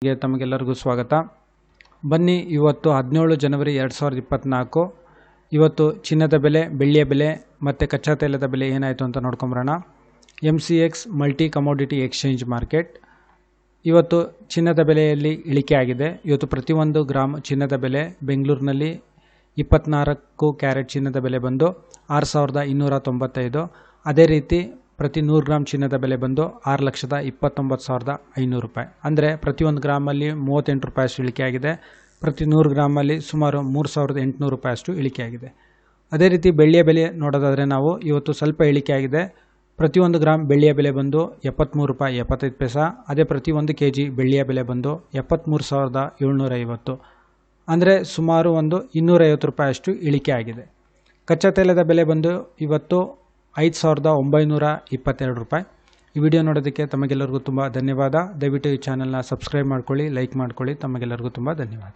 ಗೆ ತಮಗೆಲ್ಲರಿಗೂ ಸ್ವಾಗತ. ಬನ್ನಿ, ಇವತ್ತು 17 ಜನವರಿ 2024 ಇವತ್ತು ಚಿನ್ನದ ಬೆಲೆ, ಬೆಳ್ಳಿಯ ಬೆಲೆ ಮತ್ತು ಕಚ್ಚಾ ತೈಲದ ಬೆಲೆ ಏನಾಯಿತು ಅಂತ ನೋಡ್ಕೊಂಬರೋಣ. MCX multi commodity exchange market ಇವತ್ತು ಚಿನ್ನದ ಬೆಲೆಯಲ್ಲಿ ಇಳಿಕೆ ಆಗಿದೆ. ಇವತ್ತು ಪ್ರತಿಯೊಂದು ಗ್ರಾಮ್ ಚಿನ್ನದ ಬೆಲೆ ಬೆಂಗಳೂರಿನಲ್ಲಿ 24 ಕ್ಯಾರೆಟ್ ಚಿನ್ನದ ಬೆಲೆ ಬಂದು 6295. ಅದೇ ರೀತಿ ಪ್ರತಿ 100 ಗ್ರಾಮ್ ಚಿನ್ನದ ಬೆಲೆ ಬಂದು 6,29,500 ರೂಪಾಯಿ. ಅಂದರೆ ಪ್ರತಿಯೊಂದು ಗ್ರಾಮಲ್ಲಿ 38 ರೂಪಾಯಿಯಷ್ಟು ಇಳಿಕೆ ಆಗಿದೆ. ಪ್ರತಿ 100 ಗ್ರಾಮಲ್ಲಿ ಸುಮಾರು 3,800 ರೂಪಾಯಿಯಷ್ಟು ಇಳಿಕೆ ಆಗಿದೆ. ಅದೇ ರೀತಿ ಬೆಳ್ಳಿಯ ಬೆಲೆ ನೋಡೋದಾದರೆ ನಾವು ಇವತ್ತು ಸ್ವಲ್ಪ ಇಳಿಕೆ ಆಗಿದೆ. ಪ್ರತಿಯೊಂದು ಗ್ರಾಮ್ ಬೆಳ್ಳಿಯ ಬೆಲೆ ಬಂದು 73 ರೂಪಾಯಿ 75 ಪೈಸೆ. ಅದೇ ಪ್ರತಿ 1 kg ಬೆಳ್ಳಿಯ ಬೆಲೆ ಬಂದು 73,750. ಅಂದರೆ ಸುಮಾರು 250 ರೂಪಾಯಿಯಷ್ಟು ಇಳಿಕೆ ಆಗಿದೆ. ಕಚ್ಚಾ ತೈಲದ ಬೆಲೆ ಬಂದು ಇವತ್ತು 5,922 ರೂಪಾಯಿ. ಈ ವಿಡಿಯೋ ನೋಡೋದಕ್ಕೆ ತಮಗೆಲ್ಲರಿಗೂ ತುಂಬ ಧನ್ಯವಾದ. ದಯವಿಟ್ಟು ಈ ಚಾನಲ್ನ ಸಬ್ಸ್ಕ್ರೈಬ್ ಮಾಡ್ಕೊಳ್ಳಿ, ಲೈಕ್ ಮಾಡ್ಕೊಳ್ಳಿ. ತಮಗೆಲ್ಲರಿಗೂ ತುಂಬ ಧನ್ಯವಾದ.